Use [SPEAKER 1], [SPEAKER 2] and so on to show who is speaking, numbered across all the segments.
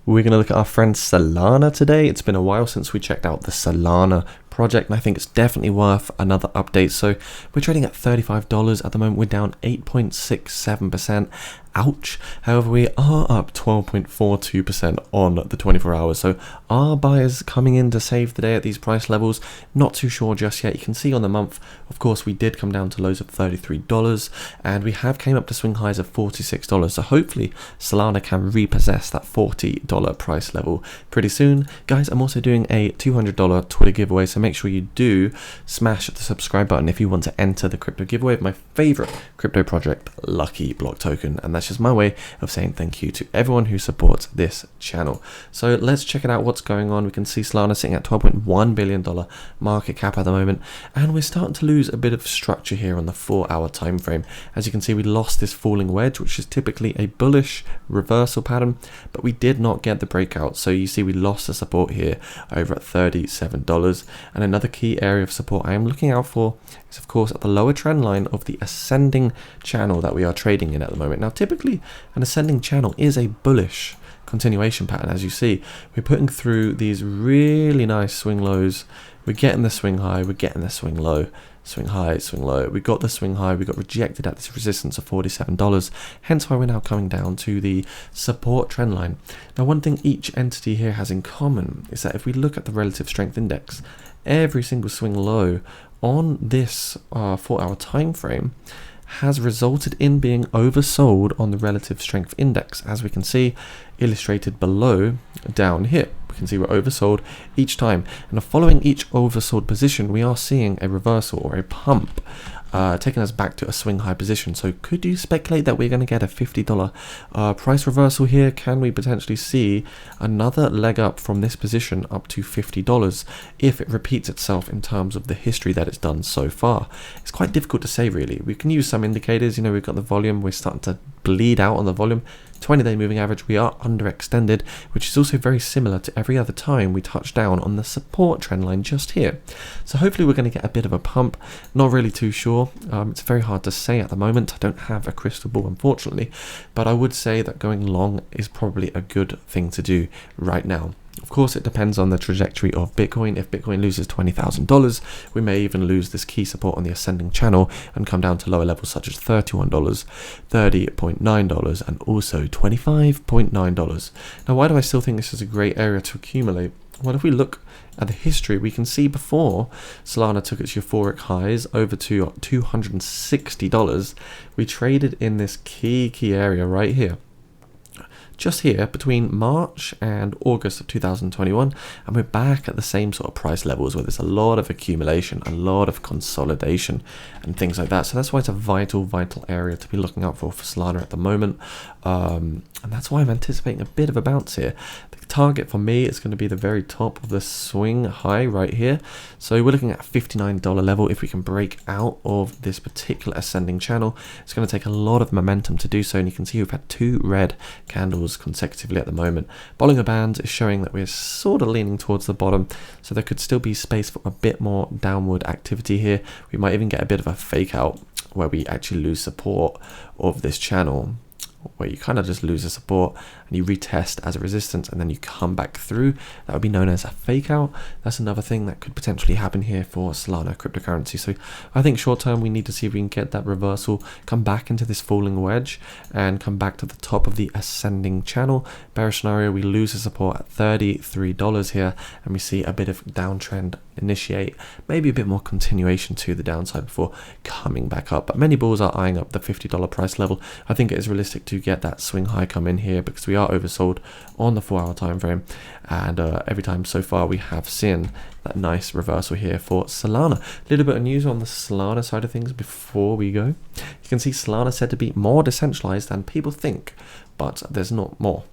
[SPEAKER 1] We're going to look at our friend Solana today. It's been a while since we checked out the Solana project, and I think it's definitely worth another update. So we're trading at $35 at the moment. We're down 8.67%. Ouch. However, we are up 12.42% on the 24 hours. So are buyers coming in to save the day at these price levels? Not too sure just yet. You can see on the month, of course, we did come down to lows of $33, and we have came up to swing highs of $46. So hopefully Solana can repossess that $40 price level pretty soon. Guys, I'm also doing a $200 Twitter giveaway, so make sure you do smash the subscribe button if you want to enter the crypto giveaway of my favorite crypto project, Lucky Block Token. And that's just my way of saying thank you to everyone who supports this channel. So let's check it out, what's going on. We can see Solana sitting at $12.1 billion market cap at the moment, and we're starting to lose a bit of structure here on the 4-hour time frame. As you can see, we lost this falling wedge, which is typically a bullish reversal pattern, but we did not get the breakout. So you see we lost the support here over at $37. And another key area of support I am looking out for is, of course, at the lower trend line of the ascending channel that we are trading in at the moment. Now, typically an ascending channel is a bullish continuation pattern. As you see, we're putting through these really nice swing lows. We're getting the swing high, we're getting the swing low, swing high, swing low. We got the swing high, we got rejected at this resistance of $47, hence why we're now coming down to the support trend line. Now, one thing each entity here has in common is that if we look at the relative strength index, every single swing low on this 4-hour time frame has resulted in being oversold on the relative strength index, as we can see illustrated below down here. We can see we're oversold each time, and following each oversold position we are seeing a reversal or a pump, taking us back to a swing high position. So could you speculate that we're going to get a $50 price reversal here? Can we potentially see another leg up from this position up to $50 if it repeats itself in terms of the history that it's done so far? It's quite difficult to say, really. We can use some indicators. You know, we've got the volume, we're starting to bleed out on the volume. 20-day moving average, we are underextended, which is also very similar to every other time we touch down on the support trend line just here. So hopefully we're going to get a bit of a pump. Not really too sure. It's very hard to say at the moment. I don't have a crystal ball, unfortunately, but I would say that going long is probably a good thing to do right now. Of course, it depends on the trajectory of Bitcoin. If Bitcoin loses $20,000, we may even lose this key support on the ascending channel and come down to lower levels such as $31, $30.9, and also $25.9. Now, why do I still think this is a great area to accumulate? Well, if we look at the history, we can see before Solana took its euphoric highs over to $260, we traded in this key area right here. Just here between March and August of 2021, and we're back at the same sort of price levels where there's a lot of accumulation, a lot of consolidation and things like that. So that's why it's a vital area to be looking out for Solana at the moment, and that's why I'm anticipating a bit of a bounce here. The target for me is going to be the very top of the swing high right here. So we're looking at a $59 level. If we can break out of this particular ascending channel, it's going to take a lot of momentum to do so, and you can see we've had 2 red candles consecutively at the moment. Bollinger Bands is showing that we're sort of leaning towards the bottom, so there could still be space for a bit more downward activity here. We might even get a bit of a fake out where we actually lose support of this channel, where you kind of just lose the support and you retest as a resistance and then you come back through. That would be known as a fake out. That's another thing that could potentially happen here for Solana cryptocurrency. So I think short term we need to see if we can get that reversal, come back into this falling wedge and come back to the top of the ascending channel. Bearish scenario, we lose the support at $33 here and we see a bit of downtrend initiate, maybe a bit more continuation to the downside before coming back up. But many bulls are eyeing up the $50 price level. I think it is realistic to get that swing high come in here because we are oversold on the 4-hour time frame, and every time so far we have seen that nice reversal here for Solana. A little bit of news on the Solana side of things before we go. You can see Solana said to be more decentralized than people think, but there's not more.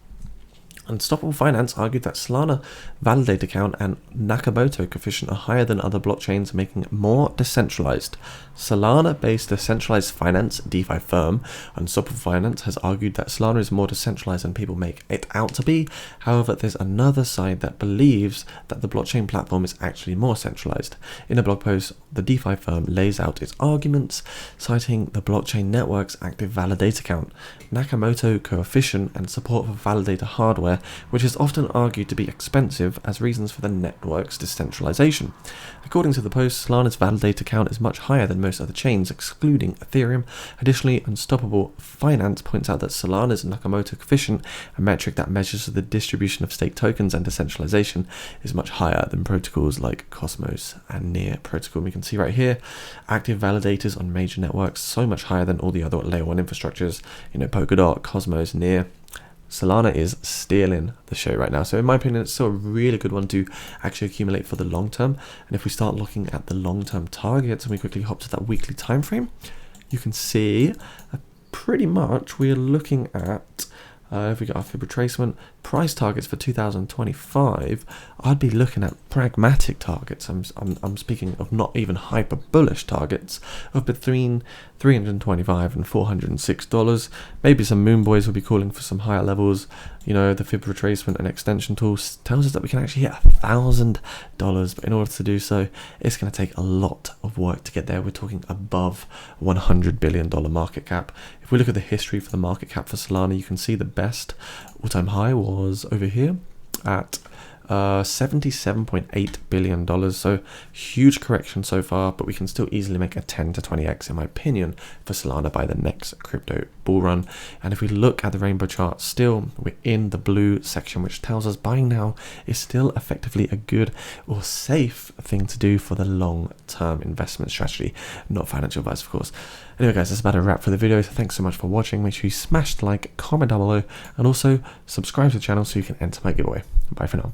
[SPEAKER 1] Unstoppable Finance argued that Solana validator count and Nakamoto coefficient are higher than other blockchains, making it more decentralized. Solana-based decentralized finance DeFi firm Unstoppable Finance has argued that Solana is more decentralized than people make it out to be. However, there's another side that believes that the blockchain platform is actually more centralized. In a blog post, the DeFi firm lays out its arguments, citing the blockchain network's active validator count, Nakamoto coefficient, and support for validator hardware there, which is often argued to be expensive as reasons for the network's decentralization. According to the post, Solana's validator count is much higher than most other chains, excluding Ethereum. Additionally, Unstoppable Finance points out that Solana's Nakamoto coefficient, a metric that measures the distribution of staked tokens and decentralization, is much higher than protocols like Cosmos and Near Protocol. We can see right here, active validators on major networks so much higher than all the other layer 1 infrastructures, Polkadot, Cosmos, Near. Solana is stealing the show right now. So in my opinion, it's still a really good one to actually accumulate for the long term. And if we start looking at the long-term targets and we quickly hop to that weekly time frame, you can see pretty much we're looking at, if we get our Fib retracement, price targets for 2025, I'd be looking at pragmatic targets. I'm speaking of not even hyper bullish targets of between $325 and $406. Maybe some moon boys will be calling for some higher levels. The Fib retracement and extension tool tells us that we can actually hit $1,000, but in order to do so, it's going to take a lot of work to get there. We're talking above $100 billion market cap. If we look at the history for the market cap for Solana, you can see the best all-time high was over here at $77.8 billion. So huge correction so far, but we can still easily make a 10 to 20x in my opinion for Solana by the next crypto bull run. And if we look at the rainbow chart, still we're in the blue section, which tells us buying now is still effectively a good or safe thing to do for the long-term investment strategy, not financial advice of course. Anyway guys, that's about a wrap for the video. So thanks so much for watching. Make sure you smash the like, comment down below, and also subscribe to the channel so you can enter my giveaway. Bye for now.